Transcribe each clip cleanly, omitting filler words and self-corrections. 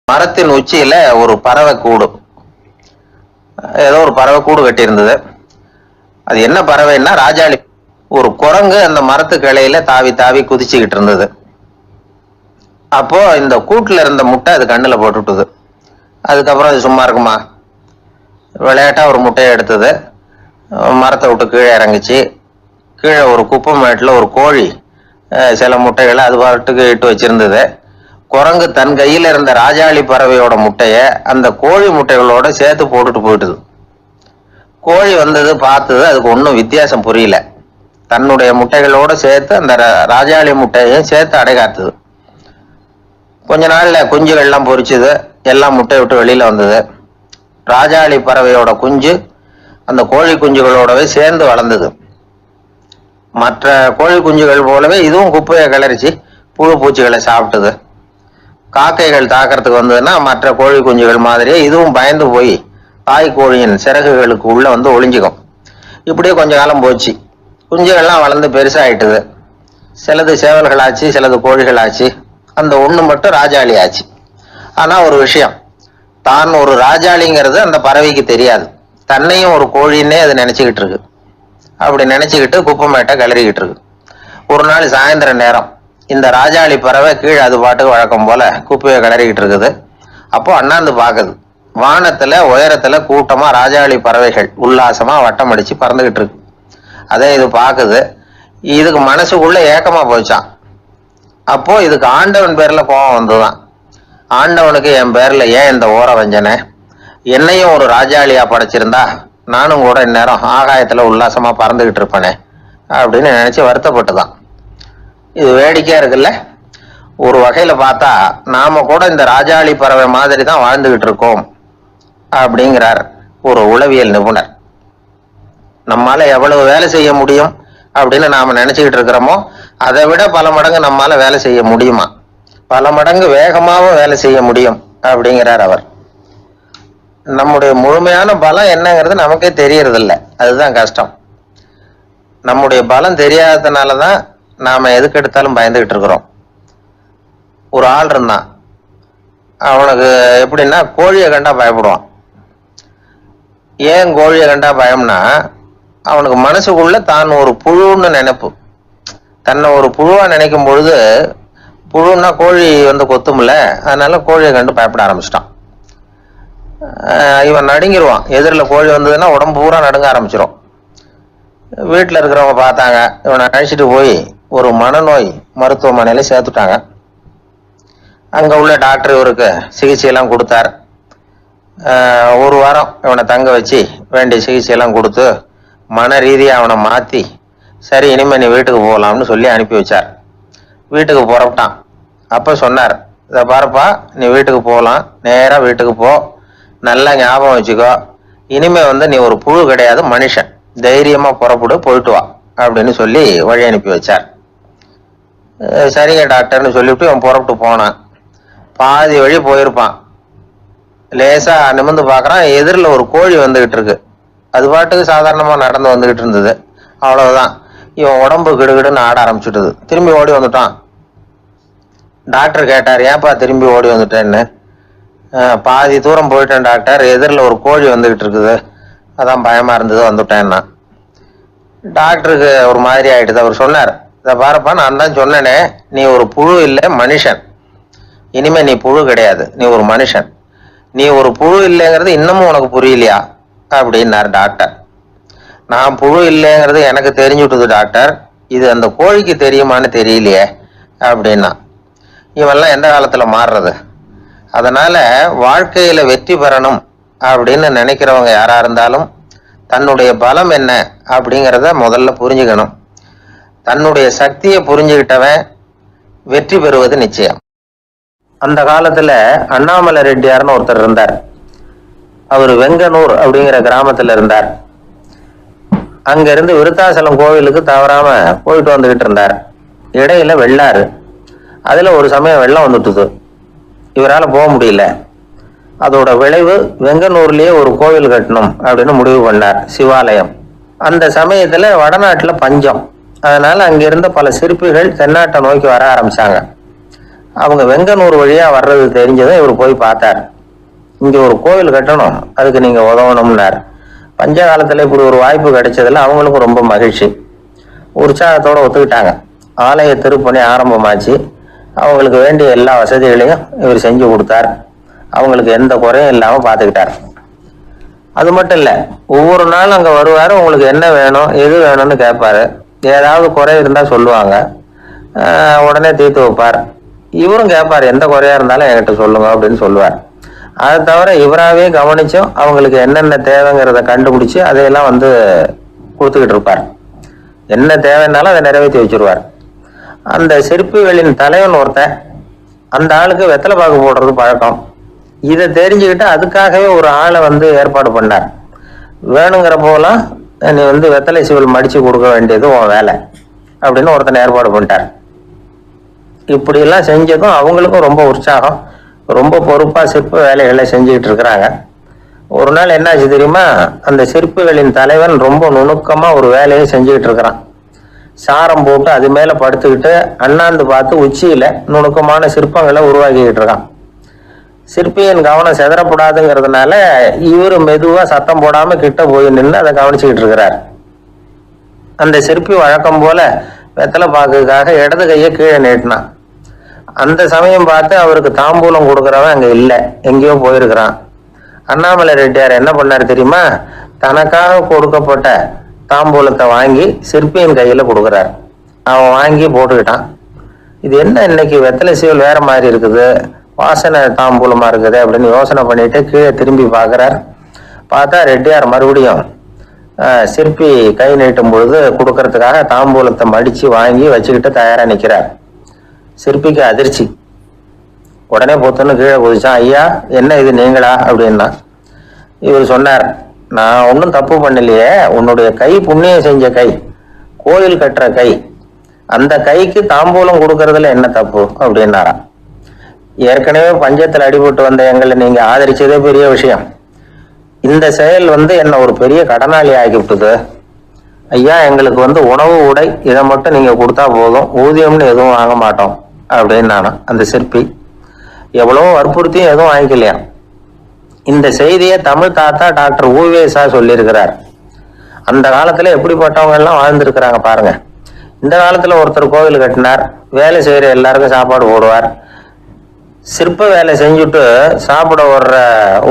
மரத்தின் உச்சியில ஒரு பறவை கூடு, ஏதோ ஒரு பறவை கூடு கட்டியிருந்தது. அது என்ன பறவைன்னா ராஜாளி. ஒரு குரங்கு அந்த மரத்து கிளையில தாவி தாவி குதிச்சுக்கிட்டு இருந்தது. அப்போ இந்த கூட்டுல இருந்த முட்டை அது கண்ணுல போட்டுட்டுது. அதுக்கப்புறம் அது சும்மா இருக்குமா, விளையாட்டா ஒரு முட்டையை எடுத்தது, மரத்தை விட்டு கீழே இறங்குச்சு. கீழே ஒரு குப்பை மேட்டுல ஒரு கோழி சில முட்டைகளை அது பாட்டுக்கு இட்டு வச்சிருந்தது. குரங்கு தன் கையில இருந்த ராஜாளி பறவையோட முட்டைய அந்த கோழி முட்டைகளோட சேர்த்து போட்டுட்டு போயிட்டுது. கோழி வந்தது, பார்த்தது, அதுக்கு ஒன்றும் வித்தியாசம் புரியல. தன்னுடைய முட்டைகளோட சேர்த்து அந்த ராஜாளி முட்டையையும் சேர்த்து அடைகாத்துது. கொஞ்ச நாள்ல குஞ்சுகள்லாம் பொரிச்சுது, எல்லாம் முட்டை விட்டு வெளியில வந்தது. ராஜாளி பறவையோட குஞ்சு அந்த கோழி குஞ்சுகளோடவே சேர்ந்து வளர்ந்தது. மற்ற கோழி குஞ்சுகள் போலவே இதுவும் குப்பையை கிளறிச்சு புழு பூச்சிகளை சாப்பிட்டது. காக்கைகள் தாக்கிறதுக்கு வந்ததுன்னா மற்ற கோழி குஞ்சுகள் மாதிரியே இதுவும் பயந்து போய் தாய் கோழியின் சிறகுகளுக்கு உள்ள வந்து ஒளிஞ்சுக்கும். இப்படியே கொஞ்ச காலம் போச்சு. குஞ்சுகள்லாம் வளர்ந்து பெருசாயிட்டுது. சிலது சேவல்கள் ஆச்சு, சிலது கோழிகள் ஆச்சு. அந்த ஒண்ணு மட்டும் ராஜாளி ஆச்சு. ஆனா ஒரு விஷயம், தான் ஒரு ராஜாளிங்கிறது அந்த பறவைக்கு தெரியாது. தன்னையும் ஒரு கோழின்னே அது நினைச்சுக்கிட்டு இருக்கு. அப்படி நினைச்சுக்கிட்டு குப்பை மேட்டை கிளறிக்கிட்டு இருக்கு. ஒரு நாள் சாயந்தர நேரம் இந்த ராஜாளி பறவை கீழே அது பாட்டுக்கு வழக்கம் போல குப்பையை கிளறிக்கிட்டு இருக்குது. அப்போ அண்ணாந்து பாக்குது. வானத்துல உயரத்துல கூட்டமா ராஜாளி பறவைகள் உல்லாசமா வட்டம் அடிச்சு பறந்துகிட்டு இருக்கு. அதே இது பாக்குது. இதுக்கு மனசுக்குள்ள ஏக்கமா போச்சான். அப்போ இதுக்கு ஆண்டவன் பேர்ல கோபம் வந்துதான். ஆண்டவனுக்கு என் பேர்ல ஏன் இந்த ஓர வஞ்சனை? என்னையும் ஒரு ராஜாளியா படைச்சிருந்தா நானும் கூட இந்நேரம் ஆகாயத்துல உல்லாசமா பறந்துகிட்டு இருப்பேனே அப்படின்னு நினைச்சு வருத்தப்பட்டுதான். இது வேடிக்கையா இருக்குல்ல. ஒரு வகையில பார்த்தா நாம கூட இந்த ராஜாளி பறவை மாதிரி தான் வாழ்ந்துகிட்டு இருக்கோம் அப்படிங்கிறார் ஒரு உளவியல் நிபுணர். நம்மால எவ்வளவு வேலை செய்ய முடியும் அப்படின்னு நாம நினைச்சுக்கிட்டு இருக்கிறோமோ அதை விட பல மடங்கு நம்மால வேலை செய்ய முடியுமா, பல மடங்கு வேகமாவும் வேலை செய்ய முடியும் அப்படிங்கிறார் அவர். நம்முடைய முழுமையான பலம் என்னங்கிறது நமக்கே தெரியறது இல்லை. அதுதான் கஷ்டம். நம்முடைய பலம் தெரியாததுனாலதான் நாம எதுக்கு எடுத்தாலும் பயந்துகிட்டு இருக்கிறோம். ஒரு ஆள் இருந்தான். அவனுக்கு எப்படின்னா கோழியை கண்டா பயப்படுவான். ஏன் கோழியை கண்டா பயம்னா, அவனுக்கு மனசுக்குள்ள தான் ஒரு புழுன்னு நினைப்பு. தன்னை ஒரு புழுவா நினைக்கும் பொழுது, புழுன்னா கோழி வந்து கொத்தும்ல, அதனால கோழியை கண்டு பயப்பட ஆரம்பிச்சிட்டான். இவன் நடுங்கிடுவான். எதிரில் கோழி வந்ததுன்னா உடம்பு பூரா நடுங்க ஆரம்பிச்சிடும். வீட்டில் இருக்கிறவங்க பார்த்தாங்க. இவனை அழைச்சிட்டு போய் ஒரு மனநோய் மருத்துவமனையில சேர்த்துட்டாங்க. அங்க உள்ள டாக்டர் இவருக்கு சிகிச்சையெல்லாம் கொடுத்தார். ஒரு வாரம் இவனை தங்க வச்சு வேண்டிய சிகிச்சையெல்லாம் கொடுத்து மன ரீதியாக அவனை மாற்றி, சரி இனிமே நீ வீட்டுக்கு போகலாம்னு சொல்லி அனுப்பி வச்சார். வீட்டுக்கு புறப்பட்டான். அப்போ சொன்னார், இதை பாருப்பா, நீ வீட்டுக்கு போகலாம், நேராக வீட்டுக்கு போ, நல்லா ஞாபகம் வச்சுக்கோ, இனிமே வந்து நீ ஒரு புழு கிடையாது, மனுஷன், தைரியமா புறப்படு, போயிட்டு வா அப்படின்னு சொல்லி வழி அனுப்பி வச்சார். சரிங்க டாக்டர்னு சொல்லிவிட்டு அவன் புறப்பட்டு போனான். பாதி வழி போயிருப்பான். லேசா நிமிர்ந்து பார்க்கறான், எதிரில் ஒரு கோழி வந்துகிட்டு இருக்கு. அது பாட்டுக்கு சாதாரணமா நடந்து வந்துகிட்டு இருந்தது. அவ்வளவுதான், இவன் உடம்பு கிடுகிடுன்னு ஆட ஆரம்பிச்சுட்டுது. திரும்பி ஓடி வந்துட்டான். டாக்டர் கேட்டார், ஏன்பா திரும்பி ஓடி வந்துட்டேன்னு. பாதி தூரம் போயிட்டேன் டாக்டர், எதிரில் ஒரு கோழி வந்துகிட்டு இருக்குது, அதான் பயமா இருந்தது வந்துட்டேன்னா. டாக்டருக்கு ஒரு மாதிரி ஆயிடுது. அவர் சொன்னார், இதை பாருப்பா, நான் தான் சொன்னேனே, நீ ஒரு புழு இல்லை, மனுஷன். இனிமே நீ புழு கிடையாது, நீ ஒரு மனுஷன். நீ ஒரு புழு இல்லைங்கிறது இன்னமும் உனக்கு புரியலையா அப்படின்னாரு டாக்டர். நான் புழு இல்லைங்கிறது எனக்கு தெரிஞ்சுட்டுது டாக்டர், இது அந்த கோழிக்கு தெரியுமான்னு தெரியலையே அப்படின்னா. இவெல்லாம் எந்த காலத்துல மாறுறது? அதனால வாழ்க்கையில வெற்றி பெறணும் அப்படின்னு நினைக்கிறவங்க யாரா இருந்தாலும் தன்னுடைய பலம் என்ன அப்படிங்கிறத முதல்ல புரிஞ்சுக்கணும். தன்னுடைய சக்தியை புரிஞ்சுக்கிட்டவன் வெற்றி பெறுவது நிச்சயம். அந்த காலத்துல அண்ணாமலை ரெட்டியார்னு ஒருத்தர் இருந்தார். அவர் வெங்கனூர் அப்படிங்கிற கிராமத்துல இருந்தார். அங்க இருந்து விருத்தாசலம் கோவிலுக்கு தவறாம போயிட்டு வந்துகிட்டு இருந்தார். இடையில வெள்ளாறு. அதுல ஒரு சமயம் வெள்ளம் வந்துட்டுது. இவரால் போக முடியல. அதோட விளைவு வெங்கனூர்லயே ஒரு கோவில் கட்டணும் அப்படின்னு முடிவு பண்ணார், சிவாலயம். அந்த சமயத்துல வடநாட்டுல பஞ்சம். அதனால அங்கிருந்த பல சிற்பிகள் தென்னாட்டை நோக்கி வர ஆரம்பிச்சாங்க. அவங்க வெங்கனூர் வழியா வர்றது தெரிஞ்சதும் இவர் போய் பார்த்தார். இங்க ஒரு கோவில் கட்டணும், அதுக்கு நீங்க உதவணும்னார். பஞ்ச காலத்துல இப்படி ஒரு வாய்ப்பு கிடைச்சதுல அவங்களுக்கும் ரொம்ப மகிழ்ச்சி. உற்சாகத்தோட ஒத்துக்கிட்டாங்க. ஆலய திருப்பணி ஆரம்பமாச்சு. அவங்களுக்கு வேண்டிய எல்லா வசதிகளையும் இவர் செஞ்சு கொடுத்தார். அவங்களுக்கு எந்த குறையும் இல்லாம பார்த்துக்கிட்டார். அது மட்டும் இல்ல, ஒவ்வொரு நாளும் அங்க வருவாரு. உங்களுக்கு என்ன வேணும், எது வேணும்னு கேட்பாரு. ஏதாவது குறை இருந்தா சொல்லுவாங்க, உடனே தீர்த்து வைப்பார். இவரும் கேட்பார், எந்த குறையா இருந்தாலும் என்கிட்ட சொல்லுங்க அப்படின்னு சொல்லுவார். அதை தவிர இவராகவே கவனிச்சும் அவங்களுக்கு என்னென்ன தேவைங்கிறத கண்டுபிடிச்சு அதையெல்லாம் வந்து கொடுத்துக்கிட்டு இருப்பார். என்ன தேவைன்னாலும் அதை நிறைவேற்றி வச்சிருவார். அந்த சிற்பிகளின் தலைவன் ஒருத்தன், அந்த ஆளுக்கு வெத்தலை பாக்கு போடுறது பழக்கம். இதை தெரிஞ்சுக்கிட்டு அதுக்காகவே ஒரு ஆளை வந்து ஏற்பாடு பண்ணார். வேணுங்கிற போலாம் நீ வந்து வெத்தலை சீவல் மடிச்சு கொடுக்க வேண்டியது உன் வேலை அப்படின்னு ஒருத்தனை ஏற்பாடு பண்ணிட்டார். இப்படி எல்லாம் செஞ்சதும் அவங்களுக்கும் ரொம்ப உற்சாகம். ரொம்ப பொறுப்பா சிற்ப வேலைகளை செஞ்சுக்கிட்டு இருக்கிறாங்க. ஒரு நாள் என்னாச்சு தெரியுமா? அந்த சிற்பிகளின் தலைவன் ரொம்ப நுணுக்கமா ஒரு வேலையை செஞ்சுக்கிட்டு இருக்கிறான். சாரம் போட்டு அது மேல படுத்துக்கிட்டு அண்ணாந்து பார்த்து உச்சியில நுணுக்கமான சிற்பங்களை உருவாக்கிக்கிட்டு இருக்கான். சிற்பியின் கவனம் செதறப்படாதுங்கிறதுனால இவரு மெதுவா சத்தம் போடாம கிட்ட போய் நின்று அதை கவனிச்சுக்கிட்டு இருக்கிறார். அந்த சிற்பி வழக்கம் போல வெத்தலை பாக்குக்காக இடது கையை கீழே நீட்டினான். அந்த சமயம் பார்த்து அவருக்கு தாம்பூலம் கொடுக்கறவன் அங்க இல்லை, எங்கேயோ போயிருக்கிறான். அண்ணாமலை ரெட்டியார் என்ன பண்ணாரு தெரியுமா? தனக்காக கொடுக்கப்பட்ட தாம்பூலத்தை வாங்கி சிற்பியின் கையில கொடுக்குறார். அவன் வாங்கி போட்டுக்கிட்டான். இது என்ன இன்னைக்கு வெத்தலை சீவல் வேற மாதிரி இருக்குது, வாசனை தாம்பூலமா இருக்குது அப்படின்னு யோசனை பண்ணிட்டு கீழே திரும்பி பார்க்கிறார். பார்த்தா ரெட்டியார் மறுபடியும் சிற்பி கை நீட்டும் பொழுது கொடுக்கறதுக்காக தாம்பூலத்தை மடிச்சு வாங்கி வச்சுக்கிட்டு தயாரா நிக்கிறார். சிற்பிக்கு அதிர்ச்சி. உடனே பொத்துன்னு கீழே குதிச்சான். ஐயா, என்ன இது நீங்களா அப்படின்னா. இவர் சொன்னார், நான் ஒன்றும் தப்பு பண்ணலையே, உன்னுடைய கை புண்ணியம் செஞ்ச கை, கோயில் கட்டுற கை, அந்த கைக்கு தாம்பூலம் கொடுக்கறதுல என்ன தப்பு அப்படின்னாராம். ஏற்கனவே பஞ்சத்தில் அடிபட்டு வந்த எங்களை நீங்க ஆதரிச்சதே பெரிய விஷயம். இந்த செயல் வந்து என்ன ஒரு பெரிய கடனாளி ஆகிவிட்டது. ஐயா, எங்களுக்கு வந்து உணவு உடை இதை மட்டும் நீங்க கொடுத்தா போதும், ஊதியம்னு எதுவும் வாங்க மாட்டோம் அப்படின்னு நானா. அந்த சிற்பி எவ்வளவோ வற்புறுத்தியும் எதுவும் வாங்கிக்கலையா. இந்த செய்தியை தமிழ் தாத்தா டாக்டர் ஊவேசா சொல்லியிருக்கிறார். அந்த காலத்துல எப்படிப்பட்டவங்க எல்லாம் வாழ்ந்திருக்கிறாங்க பாருங்க. இந்த காலத்துல ஒருத்தர் கோவில் கட்டினார், வேலை செய்யற எல்லாருக்கும் சாப்பாடு போடுவார். சிற்ப வேலை செஞ்சுட்டு சாப்பிட வர்ற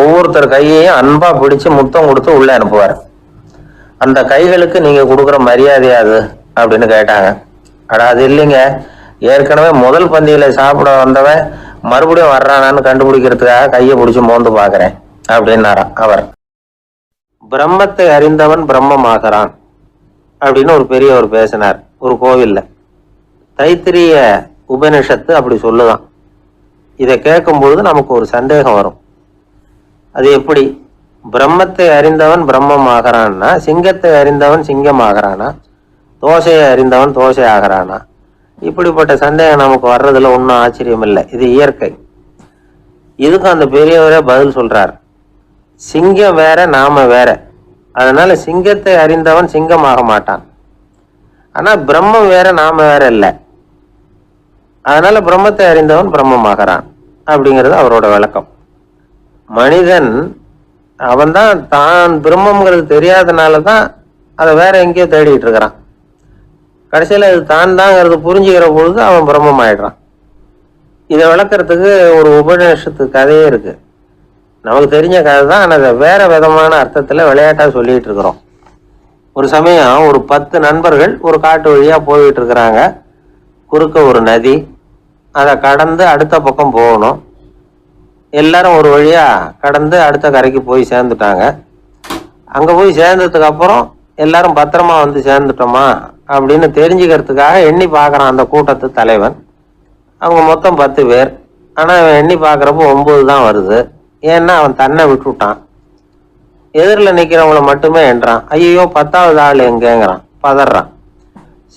ஒவ்வொருத்தர் கையையும் அன்பா பிடிச்சு முத்தம் கொடுத்து உள்ள அனுப்புவார். அந்த கைகளுக்கு நீங்க கொடுக்குற மரியாதையாது அப்படின்னு கேட்டாங்க. அடா அது இல்லைங்க, ஏற்கனவே முதல் பந்தியில சாப்பிட வந்தவன் மறுபடியும் வர்றானான்னு கண்டுபிடிக்கிறதுக்காக கையை பிடிச்சி மோந்து பாக்குறேன் அப்படின்னாராம் அவர். பிரம்மத்தை அறிந்தவன் பிரம்மமாகறான் அப்படின்னு ஒரு பெரியவர் பேசினார் ஒரு கோவில்ல. தைத்திரிய உபனிஷத்து அப்படி சொல்லுதான். இதை கேட்கும் பொழுது நமக்கு ஒரு சந்தேகம் வரும். அது எப்படி? பிரம்மத்தை அறிந்தவன் பிரம்மம் ஆகிறான்னா, சிங்கத்தை அறிந்தவன் சிங்கம் ஆகிறானா, தோசையை அறிந்தவன் தோசை ஆகிறானா? இப்படிப்பட்ட சந்தேகம் நமக்கு வர்றதுல ஒன்றும் ஆச்சரியம் இல்லை. இது இயற்கை. இதுக்கும் அந்த பெரியவரே பதில் சொல்றார். சிங்கம் வேற, நாம வேற. அதனால சிங்கத்தை அறிந்தவன் சிங்கம் ஆக மாட்டான். ஆனா பிரம்மம் வேற, நாம வேற இல்லை. அதனால பிரம்மத்தை அறிந்தவன் பிரம்மமாகறான் அப்படிங்கிறது அவரோட விளக்கம். மனிதன் அவன்தான் தான் பிரம்மங்கிறது தெரியாதனாலதான் அதை வேற எங்கேயோ தேடிட்டு இருக்கிறான். கடைசியில அது தான் தாங்கிறது புரிஞ்சுக்கிற பொழுது அவன் பிரம்மம் ஆயிடுறான். இதை விளக்கறதுக்கு ஒரு உபநிஷத்து கதையே இருக்கு. நமக்கு தெரிஞ்ச கதை தான், ஆனால் அதை வேற விதமான அர்த்தத்துல விளையாட்டா சொல்லிட்டு இருக்கிறோம். ஒரு சமயம் ஒரு 10 நண்பர்கள் ஒரு காட்டு வழியா போயிட்டு இருக்கிறாங்க. குறுக்க ஒரு நதி, அதை கடந்து அடுத்த பக்கம் போகணும். எல்லாரும் ஒரு வழியா கடந்து அடுத்த கரைக்கு போய் சேர்ந்துட்டாங்க. அங்க போய் சேர்ந்ததுக்கு அப்புறம் எல்லாரும் பத்திரமா வந்து சேர்ந்துட்டோமா அப்படின்னு தெரிஞ்சுக்கிறதுக்காக எண்ணி பார்க்கறான் அந்த கூட்டத்து தலைவன். அவங்க மொத்தம் 10 பேர். ஆனா அவன் எண்ணி பார்க்கறப்போ 9 தான் வருது. ஏன்னா அவன் தன்னை விட்டுட்டான். எதிரில் நிக்கிறவங்கள மட்டுமே எண்றான். ஐயோ 10வது ஆள் எங்கேங்கிறான், பதறான்.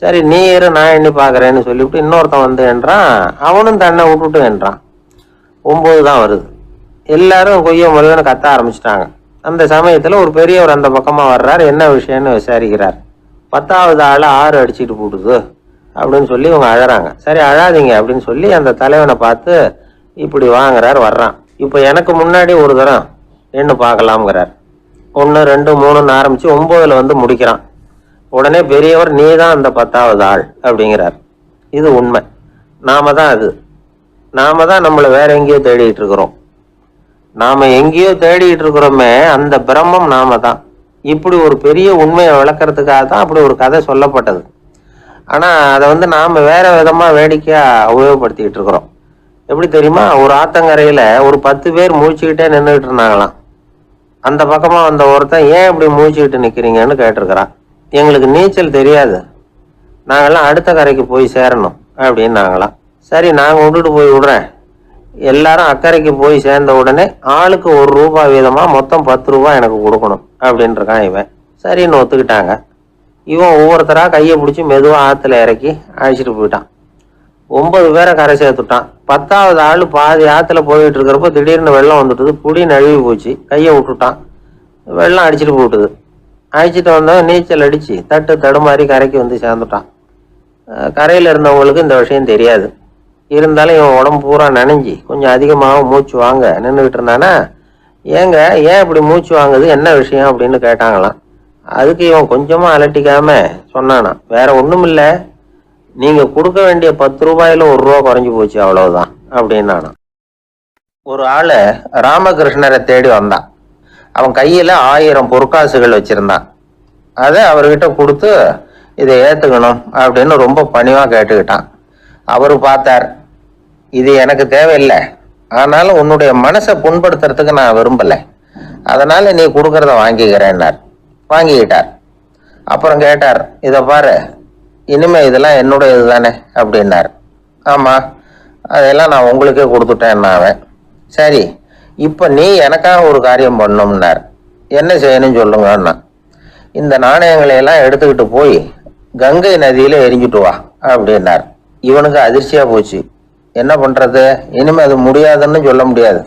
சரி நீ இரு, நான் எண்ணி பார்க்கறேன்னு சொல்லிவிட்டு இன்னொருத்தன் வந்து என்றான். அவனும் தன்னை விட்டுட்டு என்றான். 9 தான் வருது. எல்லாரும் கொய்ய முருகன்னு கத்த ஆரம்பிச்சிட்டாங்க. அந்த சமயத்துல ஒரு பெரியவர் அந்த பக்கமா வர்றாரு. என்ன விஷயம்னு விசாரிக்கிறார். 10வது ஆள் 6 அடிச்சுட்டு போடுது அப்படின்னு சொல்லி இவங்க அழறாங்க. சரி அழாதீங்க அப்படின்னு சொல்லி அந்த தலைவனை பார்த்து இப்படி வாங்குறார், வர்றான். இப்போ எனக்கு முன்னாடி ஒரு தரம் எண்ணு பார்க்கலாம்ங்கிறார். 1 2 3ன்னு ஆரம்பிச்சு 9ல் வந்து முடிக்கிறான். உடனே பெரியவர் நீ தான் அந்த 10வது ஆள் அப்படிங்கிறார். இது உண்மை. நாம தான் அது. நாம தான் நம்மளை வேற எங்கேயோ தேடிட்டு இருக்கிறோம். நாம எங்கேயோ தேடிட்டு இருக்கிறோமே அந்த பிரம்மம் நாம தான். இப்படி ஒரு பெரிய உண்மையை விளக்கறதுக்காக தான் அப்படி ஒரு கதை சொல்லப்பட்டது. ஆனா அதை வந்து நாம வேற விதமா வேடிக்கையா உபயோகப்படுத்திட்டு இருக்கிறோம். எப்படி தெரியுமா? ஒரு ஆத்தங்கரையில ஒரு 10 பேர் மூழ்கிக்கிட்டே நின்றுட்டு இருந்தாங்களாம். அந்த பக்கமா வந்த ஒருத்தன் ஏன் இப்படி மூழ்கிக்கிட்டு நிக்கிறீங்கன்னு கேட்டிருக்கிறான். எங்களுக்கு நீச்சல் தெரியாது, நாங்கெல்லாம் அடுத்த கரைக்கு போய் சேரணும் அப்படின்னு நாங்களாம். சரி நாங்க விட்டுட்டு போய் விடுறேன். எல்லாரும் அக்கறைக்கு போய் சேர்ந்த உடனே ஆளுக்கு ₹1 வீதமா மொத்தம் ₹10 எனக்கு கொடுக்கணும் அப்படின்னு இருக்கான் இவன். சரின்னு ஒத்துக்கிட்டாங்க. இவன் ஒவ்வொருத்தரா கையை பிடிச்சி மெதுவா ஆத்துல இறக்கி அழைச்சிட்டு போயிட்டான். 9 பேரை கரை சேர்த்துட்டான். 10வது ஆளு பாதி ஆத்துல போயிட்டு இருக்கிறப்ப திடீர்னு வெள்ளம் வந்துட்டுது. புடி நழுவி போச்சு. கையை விட்டுட்டான். வெள்ளம் அடிச்சுட்டு போட்டுது. அழைச்சிட்டு வந்தவன் நீச்சல் அடிச்சு தட்டு தடுமாறி கரைக்கு வந்து சேர்ந்துட்டான். கரையில இருந்தவங்களுக்கு இந்த விஷயம் தெரியாது. இருந்தாலும் இவன் உடம்பு பூரா நனைஞ்சி கொஞ்சம் அதிகமாக மூச்சு வாங்க நின்றுகிட்டு இருந்தானா, ஏங்க ஏன் இப்படி மூச்சு வாங்குது, என்ன விஷயம் அப்படின்னு கேட்டாங்களாம். அதுக்கு இவன் கொஞ்சமா அலட்டிக்காம சொன்னானா, வேற ஒண்ணும் இல்ல, நீங்க கொடுக்க வேண்டிய ₹10ல் ₹1 குறைஞ்சு போச்சு அவ்வளவுதான் அப்படின்னானா. ஒரு ஆளு ராமகிருஷ்ணரை தேடி வந்தான். அவன் கையில 1000 பொற்காசுகள் வச்சிருந்தான். அதை அவர்கிட்ட கொடுத்து இதை ஏத்துக்கணும் அப்படின்னு ரொம்ப பணிவா கேட்டுக்கிட்டான். அவரு பார்த்தார், இது எனக்கு தேவையில்லை, ஆனாலும் உன்னுடைய மனசை புண்படுத்துறதுக்கு நான் விரும்பல, அதனால நீ கொடுக்கறத வாங்கிக்கிறேன்னார். வாங்கிக்கிட்டார். அப்புறம் கேட்டார், இதை பாரு, இனிமே இதெல்லாம் என்னுடைய இதுதானே அப்படின்னார். ஆமா, அதெல்லாம் நான் உங்களுக்கே கொடுத்துட்டேன் அவன். சரி, இப்ப நீ எனக்காக ஒரு காரியம் பண்ணணும்னார். என்ன செய்யணும்னு சொல்லுங்கன்னா, இந்த நாணயங்களை எல்லாம் எடுத்துக்கிட்டு போய் கங்கை நதியில எரிஞ்சுட்டு வா அப்படின்னார். இவனுக்கு அதிர்ச்சியா போச்சு. என்ன பண்றது, இனிமே அது முடியாதுன்னு சொல்ல முடியாது.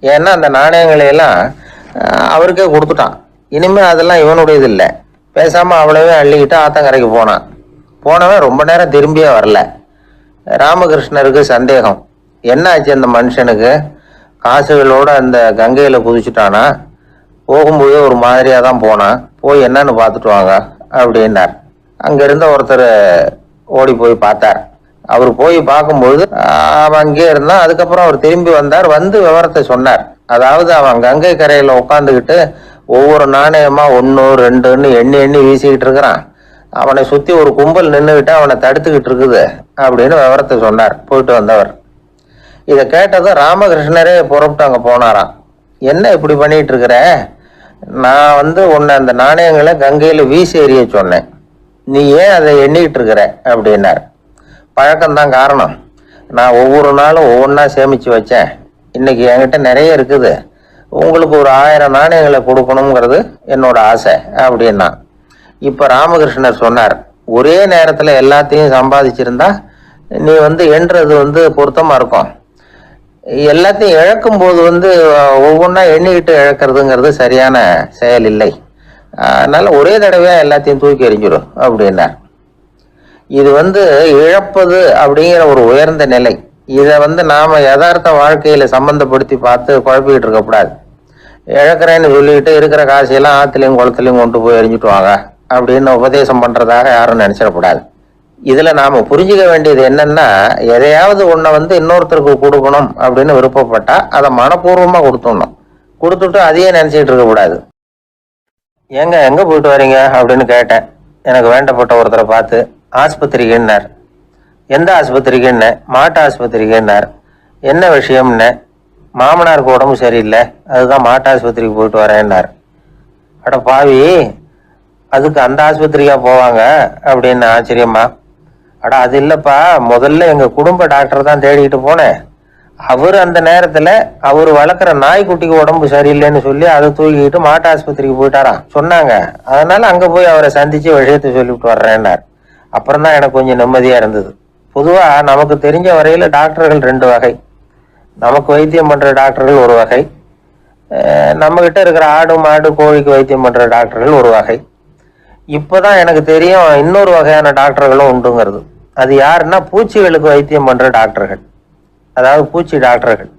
ஏன்னா அந்த நாணயங்களை எல்லாம் அவருக்கே கொடுத்துட்டான். இனிமே அதெல்லாம் இவனுடையது இல்லை. பேசாம அவ்வளவே அள்ளிக்கிட்டு ஆத்தங்கரைக்கு போனான். போனவன் ரொம்ப நேரம் திரும்பியே வரல. ராமகிருஷ்ணருக்கு சந்தேகம், என்ன ஆச்சு அந்த மனுஷனுக்கு, காசுகளோட அந்த கங்கையில குதிச்சுட்டானா, போகும்போதே ஒரு மாதிரியா தான் போனான், போய் என்னன்னு பார்த்துட்டு வாங்க அப்படின்னார். அங்க இருந்த ஒருத்தர் ஓடி போய் பார்த்தார். அவர் போய் பார்க்கும்போது அவன் அங்கே இருந்தான். அதுக்கப்புறம் அவர் திரும்பி வந்தார். வந்து விவரத்தை சொன்னார். அதாவது அவன் கங்கை கரையில உட்காந்துக்கிட்டு ஒவ்வொரு நாணயமா 1 2ன்னு எண்ணி எண்ணி வீசிக்கிட்டு இருக்கிறான். அவனை சுத்தி ஒரு கும்பல் நின்றுகிட்டு அவனை தடுத்துக்கிட்டு இருக்குது அப்படின்னு விவரத்தை சொன்னார் போயிட்டு வந்தவர். இதை கேட்டதும் ராமகிருஷ்ணரே புறப்பட்டு அங்க போனாராம். என்ன இப்படி பண்ணிட்டு இருக்கிற, நான் வந்து உன்னை அந்த நாணயங்களை கங்கையில வீசி எறிய சொன்னேன், நீ ஏன் அதை எண்ணிக்கிட்டு இருக்கிற அப்படின்னார். பழக்கம்தான் காரணம், நான் ஒவ்வொரு நாளும் ஒவ்வொன்றா சேமிச்சு வச்சேன். இன்னைக்கு என்கிட்ட நிறைய இருக்குது, உங்களுக்கு ஒரு 1000 நாணயங்களை கொடுக்கணுங்கிறது என்னோட ஆசை அப்படின்னா. இப்ப ராமகிருஷ்ணர் சொன்னார், ஒரே நேரத்துல எல்லாத்தையும் சம்பாதிச்சிருந்தா நீ வந்து எண்றது பொருத்தமா இருக்கும். எல்லாத்தையும் இழக்கும் போது ஒவ்வொன்றா எண்ணிக்கிட்டு இழக்கிறதுங்கிறது சரியான செயல் இல்லை. அதனால ஒரே தடவையா எல்லாத்தையும் தூக்கி எறிஞ்சிடும் அப்படின்னார். இது இழப்பது அப்படிங்கிற ஒரு உயர்ந்த நிலை. இதை நாம யதார்த்த வாழ்க்கையில சம்பந்தப்படுத்தி பார்த்து குழப்பிக்கிட்டு இருக்கக்கூடாது. இழக்கிறேன்னு சொல்லிட்டு இருக்கிற காசையெல்லாம் ஆத்துலையும் குளத்துலையும் கொண்டு போய் எரிஞ்சுட்டு வாங்க அப்படின்னு உபதேசம் பண்றதாக யாரும் நினைச்சிடக்கூடாது. இதுல நாம புரிஞ்சுக்க வேண்டியது என்னன்னா, எதையாவது ஒன்ன இன்னொருத்தருக்கு கொடுக்கணும் அப்படின்னு விருப்பப்பட்டா அதை மனப்பூர்வமா கொடுத்துடணும். கொடுத்துட்டு அதையே நினைச்சிட்டு இருக்க கூடாது. ஏங்க எங்க போயிட்டு வரீங்க அப்படின்னு கேட்டேன். எனக்கு வேண்டப்பட்ட ஒருத்தரை பார்த்து. ஆஸ்பத்திரிக்குன்னார். எந்த ஆஸ்பத்திரிக்குன்னு? மாட்டு ஆஸ்பத்திரிக்குன்னார். என்ன விஷயம்னு? மாமனாருக்கு உடம்பு சரியில்லை, அதுதான் மாட்டு ஆஸ்பத்திரிக்கு போயிட்டு வரேன்னார். அட பாவி, அதுக்கு அந்த ஆஸ்பத்திரிக்கா போவாங்க அப்படின்னு ஆச்சரியமா. அட அது இல்லப்பா, முதல்ல எங்க குடும்ப டாக்டர் தான் தேடிக்கிட்டு போனேன். அவரு அந்த நேரத்துல அவரு வளர்க்குற நாய்க்குட்டிக்கு உடம்பு சரியில்லைன்னு சொல்லி அதை தூக்கிட்டு மாட்டு ஆஸ்பத்திரிக்கு போயிட்டாராம் சொன்னாங்க. அதனால அங்க போய் அவரை சந்திச்சு விஷயத்த சொல்லிவிட்டு வர்றேன்னார். அப்புறம் தான் எனக்கு கொஞ்சம் நிம்மதியா இருந்தது. பொதுவா நமக்கு தெரிஞ்ச வரையில டாக்டர்கள் 2 வகை. நமக்கு வைத்தியம் பண்ற டாக்டர்கள் ஒரு வகை, நம்ம கிட்ட இருக்கிற ஆடு மாடு கோழிக்கு வைத்தியம் பண்ற டாக்டர்கள் ஒரு வகை. இப்பதான் எனக்கு தெரியும் இன்னொரு வகையான டாக்டர்களும் உண்டுங்கிறது. அது யாருன்னா பூச்சிகளுக்கு வைத்தியம் பண்ற டாக்டர்கள், அதாவது பூச்சி டாக்டர்கள்.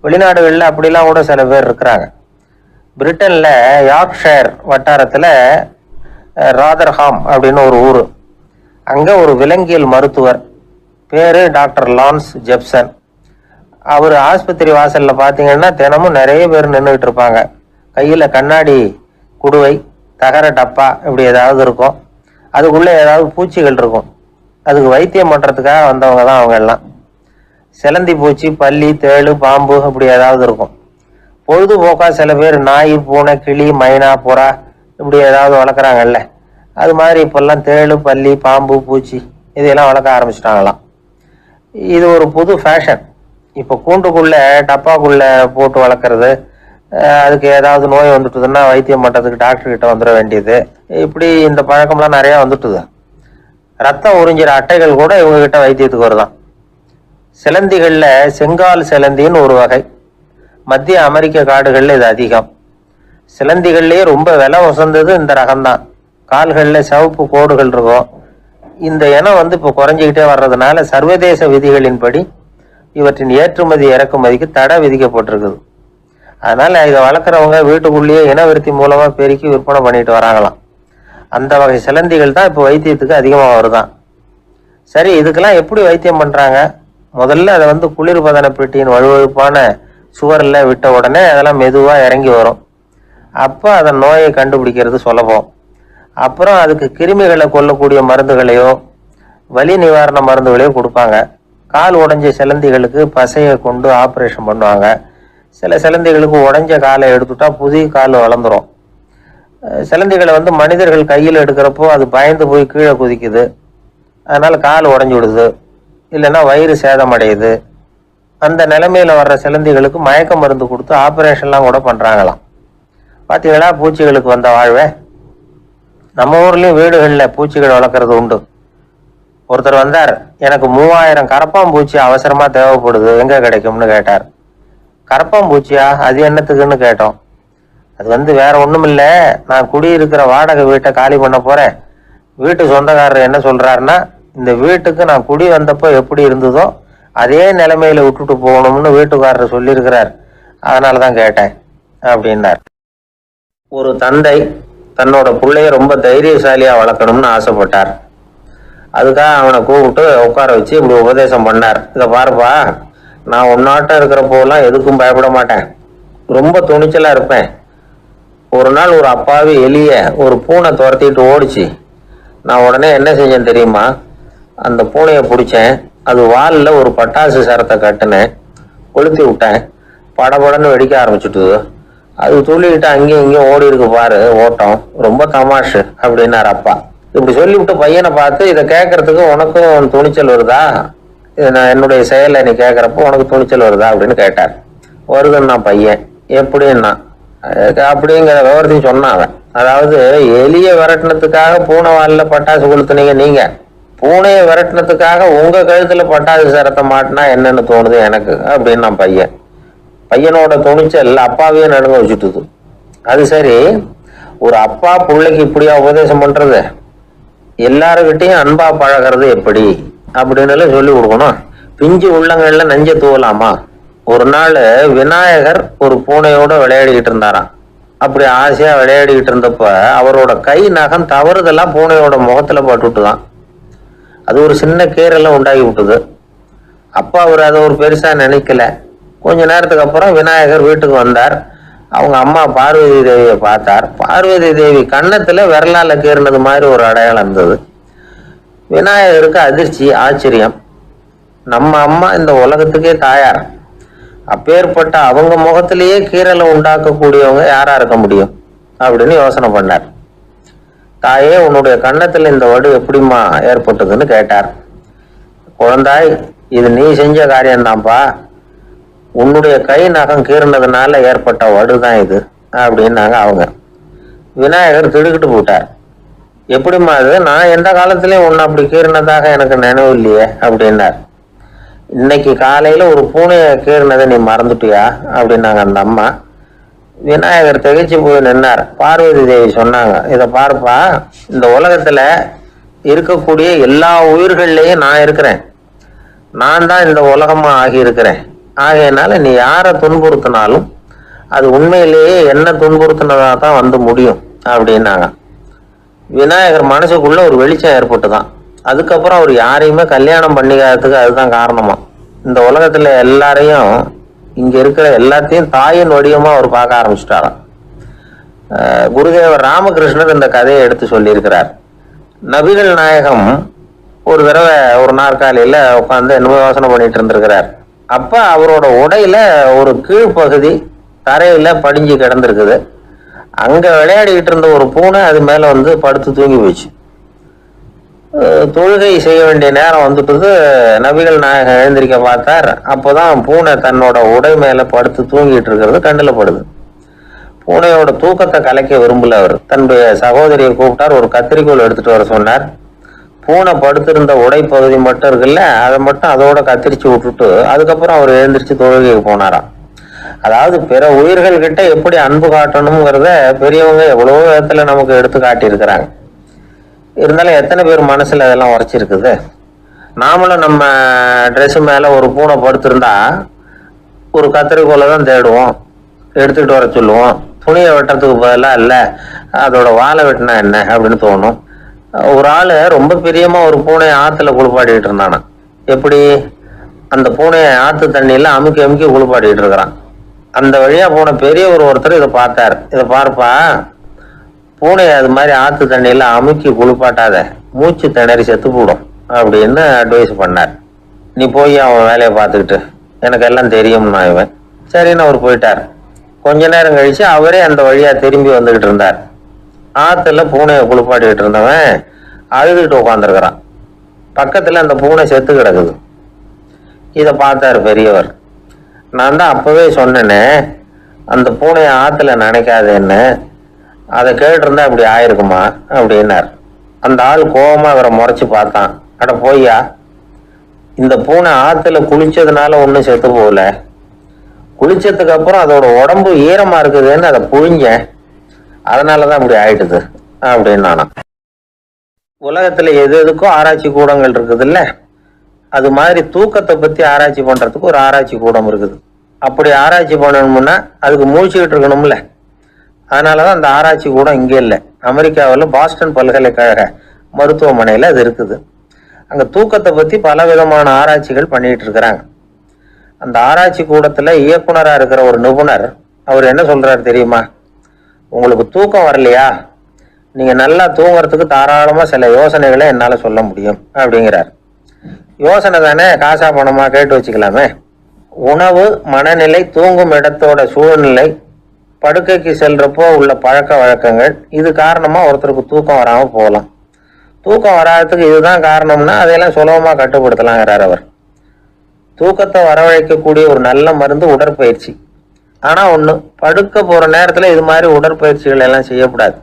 வெளிநாடுகளில் அப்படிலாம் கூட சில பேர் இருக்கிறாங்க. பிரிட்டன்ல யார்க்ஷயர் வட்டாரத்துல ராதர்ஹாம் அப்படின்னு ஒரு ஊர். அங்க ஒரு விலங்கியல் மருத்துவர், பேரு டாக்டர் லான்ஸ் ஜெப்சன். அவர் ஆஸ்பத்திரி வாசல்ல பாத்தீங்கன்னா தினமும் நிறைய பேர் நின்றுட்டு இருப்பாங்க. கையில கண்ணாடி குடுவை, தகர டப்பா இப்படி ஏதாவது இருக்கும். அதுக்குள்ள ஏதாவது பூச்சிகள் இருக்கும். அதுக்கு வைத்தியம் பண்றதுக்காக வந்தவங்க தான் அவங்க எல்லாம். சிலந்தி பூச்சி, பல்லி, தேளு, பாம்பு இப்படி ஏதாவது இருக்கும். பொழுதுபோக்கா சில பேர் நாய், பூனை, கிளி, மைனா, புறா இப்படி ஏதாவது வளர்க்குறாங்கல்ல, அது மாதிரி இப்பெல்லாம் தேளு, பல்லி, பாம்பு, பூச்சி இதெல்லாம் வளர்க்க ஆரம்பிச்சிட்டாங்களாம். இது ஒரு புது ஃபேஷன். இப்போ கூண்டுக்குள்ள டப்பாக்குள்ள போட்டு வளர்க்குறது, அதுக்கு ஏதாவது நோய் வந்துட்டுதுன்னா வைத்தியம் பண்ணுறதுக்கு டாக்டர் கிட்ட வந்துட வேண்டியது, இப்படி இந்த பழக்கம்லாம் நிறையா வந்துட்டுது. ரத்தம் உறிஞ்சிற அட்டைகள் கூட இவங்க கிட்ட வைத்தியத்துக்கு வருதான். சிலந்திகள்ல செங்கால் சிலந்தின்னு ஒரு வகை. மத்திய அமெரிக்க காடுகள்ல இது அதிகம். சிலந்திகள்லயே ரொம்ப விலை உசந்தது இந்த ரகம்தான். கால்கள்ல சிவப்பு கோடுகள் இருக்கும். இந்த இனம் இப்போ குறைஞ்சிக்கிட்டே வர்றதுனால சர்வதேச விதிகளின்படி இவற்றின் ஏற்றுமதி இறக்குமதிக்கு தடை விதிக்கப்பட்டிருக்குது. அதனால இதை வளர்க்குறவங்க வீட்டுக்குள்ளேயே இனவிருத்தி மூலமா பெருக்கி விற்பனை பண்ணிட்டு வராங்களாம். அந்த வகை சிலந்திகள் தான் இப்போ வைத்தியத்துக்கு அதிகமாக வருதான். சரி, இதுக்கெல்லாம் எப்படி வைத்தியம் பண்றாங்க? முதல்ல அதை குளிர்பதன பெட்டியின் வலுவழுப்பான சுவரில் விட்ட உடனே அதெல்லாம் மெதுவா இறங்கி வரும். அப்போ அதன் நோயை கண்டுபிடிக்கிறது சுலபம். அப்புறம் அதுக்கு கிருமிகளை கொல்லக்கூடிய மருந்துகளையோ வலி நிவாரண மருந்துகளையோ கொடுப்பாங்க. கால் உடைஞ்ச சிலந்திகளுக்கு பசையை கொண்டு ஆப்ரேஷன் பண்ணுவாங்க. சில சிலந்திகளுக்கு உடைஞ்ச காலை எடுத்துட்டா புதிய கால் வளர்ந்துரும். சிலந்திகளை மனிதர்கள் கையில் எடுக்கிறப்போ அது பயந்து போய் கீழே குதிக்குது. அதனால கால் உடைஞ்சு விடுது, இல்லைன்னா வயிறு சேதமடையுது. அந்த நிலைமையில வர்ற சிலந்திகளுக்கு மயக்க மருந்து கொடுத்து ஆப்ரேஷன்லாம் கூட பண்றாங்களாம். பாத்தீங்களா பூச்சிகளுக்கு வந்த வாழ்வே. நம்ம ஊர்லயும் வீடுகளில் பூச்சிகள் வளர்க்கறது உண்டு. ஒருத்தர் வந்தார், எனக்கு 3000 கரப்பாம்பூச்சி அவசரமா தேவைப்படுது, எங்க கிடைக்கும்னு கேட்டார். கரப்பாம்பூச்சியா? அது என்னத்துக்குன்னு கேட்டோம். அது வேற ஒண்ணும் இல்ல, நான் குடியிருக்கிற வாடகை வீட்டை காலி பண்ண போறேன். வீட்டு சொந்தக்காரர் என்ன சொல்றாருன்னா, இந்த வீட்டுக்கு நான் குடி வந்தப்போ எப்படி இருந்ததோ அதே நிலைமையில விட்டுட்டு போகணும்னு வீட்டுக்காரர் சொல்லியிருக்கிறார், அதனாலதான் கேட்டேன் அப்படின்னார். ஒரு தந்தை தன்னோட பிள்ளைய ரொம்ப தைரியசாலியா வளர்க்கணும்னு ஆசைப்பட்டார். அதுக்காக அவனை கூப்பிட்டு உட்கார வச்சு இப்படி உபதேசம் பண்ணார். இதை பாருப்பா, நான் உன்னாட்டம் இருக்கிறப்போலாம் எதுக்கும் பயப்பட மாட்டேன், ரொம்ப துணிச்சலா இருப்பேன். ஒரு நாள் ஒரு அப்பாவி எலிய ஒரு பூனை துரத்திட்டு ஓடிச்சு. நான் உடனே என்ன செஞ்சேன் தெரியுமா? அந்த பூனையை பிடிச்சேன், அது வாலில் ஒரு பட்டாசு சரத்தை கட்டினேன், கொளுத்தி விட்டேன். படபடன்னு வெடிக்க ஆரம்பிச்சுட்டுது. அது துள்ளிக்கிட்டு அங்கேயும் இங்கேயும் ஓடி இருக்கு பாரு ஓட்டம், ரொம்ப தமாஷு அப்படின்னாரு அப்பா. இப்படி சொல்லிவிட்டு பையனை பார்த்து, இதை கேட்கறதுக்கு உனக்கும் துணிச்சல் வருதா? என்னுடைய செயலை நீ கேட்கறப்போ உனக்கு துணிச்சல் வருதா அப்படின்னு கேட்டார். வருதுன்னா பையன். எப்படின்னா அப்படிங்கிற விவரத்தையும் சொன்னாங்க. அதாவது எலிய விரட்டினத்துக்காக பூனை வாலில் பட்டாசு கொளுத்துனீங்க நீங்க, பூனையை விரட்டினத்துக்காக உங்க கழுத்துல பட்டாசு சரத்தை மாட்டினா என்னன்னு தோணுது எனக்கு அப்படின்னு நான் பையன். பையனோட துணிச்சல் அப்பாவையே நடுங்க வச்சுட்டுது. அது சரி, ஒரு அப்பா பிள்ளைக்கு இப்படியா உபதேசம் பண்றது? எல்லாருக்கிட்டையும் அன்பா பழகிறது எப்படி அப்படின்னு சொல்லி கொடுக்கணும். பிஞ்சு உள்ளங்கள்ல நஞ்ச தூவலாமா? ஒரு நாள் விநாயகர் ஒரு பூனையோட விளையாடிக்கிட்டு இருந்தாராம். அப்படி ஆசையா விளையாடிக்கிட்டு இருந்தப்ப அவரோட கை நகம் தவறுதெல்லாம் பூனையோட முகத்துல பட்டுட்டுதான். அது ஒரு சின்ன கீரெல்லாம் உண்டாகி விட்டுது. அப்பா அவர் அதை ஒரு பெருசா நினைக்கல. கொஞ்ச நேரத்துக்கு அப்புறம் விநாயகர் வீட்டுக்கு வந்தார். அவங்க அம்மா பார்வதி தேவியை பார்த்தார். பார்வதி தேவி கன்னத்துல விரலால கீறினது மாதிரி ஒரு அடையாளம் இருந்தது. விநாயகருக்கு அதிர்ச்சி, ஆச்சரியம். நம்ம அம்மா இந்த உலகத்துக்கே தாயார், அப்பேற்பட்ட அவங்க முகத்திலேயே கீரலை உண்டாக்கக்கூடியவங்க யாரா இருக்க முடியும் அப்படின்னு யோசனை பண்ணார். தாயே, உன்னுடைய கன்னத்துல இந்த வடு எப்படிமா ஏற்பட்டதுன்னு கேட்டார். குழந்தாய், இது நீ செஞ்ச காரியம்தான்ப்பா, உன்னுடைய கை நகம் கீறினதுனால ஏற்பட்ட வடுதான் இது அப்படின்னாங்க அவங்க. விநாயகர் திடுக்கிட்டு போட்டார். எப்படிமா அது? நான் எந்த காலத்திலயும் உன்னை அப்படி கீறினதாக எனக்கு நினைவு இல்லையே அப்படின்னார். இன்னைக்கு காலையில ஒரு பூனையை கீறினதை நீ மறந்துட்டியா அப்படின்னாங்க அந்த அம்மா. விநாயகர் திகைச்சு போய் நின்னார். பார்வதி தேவி சொன்னாங்க, இதை பாருப்பா, இந்த உலகத்துல இருக்கக்கூடிய எல்லா உயிர்கள்லயும் நான் இருக்கிறேன், நான் தான் இந்த உலகமா ஆகி இருக்கிறேன். ஆகையினால நீ யாரை துன்புறுத்தினாலும் அது உண்மையிலேயே என்ன துன்புறுத்தினதா தான் வந்து முடியும் அப்படின்னாங்க. விநாயகர் மனசுக்குள்ள ஒரு வெளிச்சம் ஏற்பட்டுதான். அதுக்கப்புறம் அவர் யாரையுமே கல்யாணம் பண்ணிக்காததுக்கு அதுதான் காரணமா. இந்த உலகத்துல எல்லாரையும், இங்க இருக்கிற எல்லாத்தையும் தாயின் வடிவமா அவர் பார்க்க ஆரம்பிச்சிட்டாராம். குருதேவர் ராமகிருஷ்ணர் இந்த கதையை எடுத்து சொல்லியிருக்கிறார். நபிகள் நாயகம் ஒரு தடவை ஒரு நாற்காலியில உட்காந்து என்னமோ யோசனை பண்ணிட்டு இருந்திருக்கிறார். அப்ப அவரோட உடையில ஒரு கீழ்ப்பகுதி தரையில படிஞ்சு கிடந்திருக்குது. அங்க விளையாடிக்கிட்டு இருந்த ஒரு பூனை அது மேல வந்து படுத்து தூங்கி போச்சு. தொழுகை செய்ய வேண்டிய நேரம் வந்துட்டு நபிகள் நாயகம் எழுந்திருக்க பார்த்தார். அப்போதான் பூனை தன்னோட உடை மேல படுத்து தூங்கிட்டு இருக்கிறது கண்ணுல படுது. பூனையோட தூக்கத்தை கலைக்க விரும்பல அவர். தன்னுடைய சகோதரியை கூப்பிட்டார், ஒரு கத்திரிக்கோள் எடுத்துட்டு வர சொன்னார். பூனை படுத்திருந்த உடை பகுதி மட்டும் இருக்குல்ல, அதை மட்டும் அதோட கத்திரிச்சு விட்டுட்டு அதுக்கப்புறம் அவர் எழுந்திரிச்சு தொழுகைக்கு போனாராம். அதாவது பிற உயிர்கள் கிட்ட எப்படி அன்பு காட்டணுங்கிறத பெரியவங்க எவ்வளவோ விதத்துல நமக்கு எடுத்து காட்டியிருக்கிறாங்க. இருந்தாலும் எத்தனை பேர் மனசுல அதெல்லாம் உரைச்சிருக்குது. நாமளும் நம்ம ட்ரெஸ் மேல ஒரு பூனை படுத்திருந்தா ஒரு கத்திரிக்கோலை தான் தேடுவோம், எடுத்துக்கிட்டு வர சொல்லுவோம். துணியை வெட்டுறதுக்கு பதிலாக இல்லை அதோட வாழை வெட்டினா என்ன அப்படின்னு தோணும். ஒரு ஆளு ரொம்ப பிரியமா ஒரு பூனையை ஆத்துல குளிப்பாடிட்டு இருந்தானா. எப்படி? அந்த பூனையை ஆத்து தண்ணியில அமுக்கி அமுக்கி குளிப்பாடிட்டு இருக்கிறான். அந்த வழியா போன பெரியவர் ஒருத்தர் இதை பார்த்தார். இதை பார்ப்பா, பூனையை அது மாதிரி ஆத்து தண்ணியில அமுக்கி குளிப்பாட்டாத, மூச்சு திணறி செத்து போடும் அப்படின்னு அட்வைஸ் பண்ணார். நீ போய் அவன் வேலையை பார்த்துக்கிட்டு, எனக்கு எல்லாம் தெரியும்னா இவன். சரின்னு அவர் போயிட்டார். கொஞ்ச நேரம் கழிச்சு அவரே அந்த வழியா திரும்பி வந்துகிட்டு இருந்தார். ஆத்துல பூனையை குளிப்பாட்டிக்கிட்டு இருந்தவன் அழுதுகிட்டு உட்காந்துருக்கிறான். பக்கத்துல அந்த பூனை செத்து கிடக்குது. இதை பார்த்தார் பெரியவர். நான் தான் அப்பவே சொன்னேனே அந்த பூனையை ஆத்துல நினைக்காதேன்னு, அதை கேட்டிருந்தா அப்படி ஆயிருக்குமா அப்படின்னார். அந்த ஆள் கோபமா அவரை முறைச்சு பார்த்தான். அட போய்யா, இந்த பூனை ஆத்துல குளிச்சதுனால ஒன்றும் செத்து போகல, குளிச்சதுக்கு அப்புறம் அதோட உடம்பு ஈரமா இருக்குதுன்னு அதை புழிஞ்ச, அதனாலதான் அப்படி ஆயிட்டுது அப்படின்னு நானா. உலகத்துல எது எதுக்கும் ஆராய்ச்சி கூடங்கள் இருக்குது இல்ல, அது மாதிரி தூக்கத்தை பத்தி ஆராய்ச்சி பண்றதுக்கு ஒரு ஆராய்ச்சி கூடம் இருக்குது. அப்படி ஆராய்ச்சி பண்ணணும்னா அதுக்கு மூழ்கிட்டு இருக்கணும்ல. அதனாலதான் அந்த ஆராய்ச்சி கூடம் இங்கே இல்லை, அமெரிக்காவில் பாஸ்டன் பல்கலைக்கழக மருத்துவமனையில அது இருக்குது. அங்க தூக்கத்தை பத்தி பல விதமான ஆராய்ச்சிகள் பண்ணிட்டு இருக்கிறாங்க. அந்த ஆராய்ச்சி கூடத்துல இயக்குனரா இருக்கிற ஒரு நிபுணர் அவர் என்ன சொல்றாரு தெரியுமா? உங்களுக்கு தூக்கம் வரலையா, நீங்க நல்லா தூங்குறதுக்கு தாராளமா சில யோசனைகளை என்னால சொல்ல முடியும் அப்படிங்கிறார். யோசனை தானே, காசா பணமா கேட்டு வச்சுக்கலாமே. உணவு, மனநிலை, தூங்கும் இடத்தோட சூழ்நிலை, படுக்கைக்கு செல்றப்போ உள்ள பழக்க வழக்கங்கள், இது காரணமா ஒருத்தருக்கு தூக்கம் வராம போகலாம். தூக்கம் வராததுக்கு இதுதான் காரணம்னா அதையெல்லாம் சுலபமா கட்டுப்படுத்தலாங்கிறார் அவர். தூக்கத்தை வரவழைக்கக்கூடிய ஒரு நல்ல மருந்து உடற்பயிற்சி. ஆனா ஒண்ணு, படுக்க போற நேரத்துல இது மாதிரி உடற்பயிற்சிகள் எல்லாம் செய்யக்கூடாது.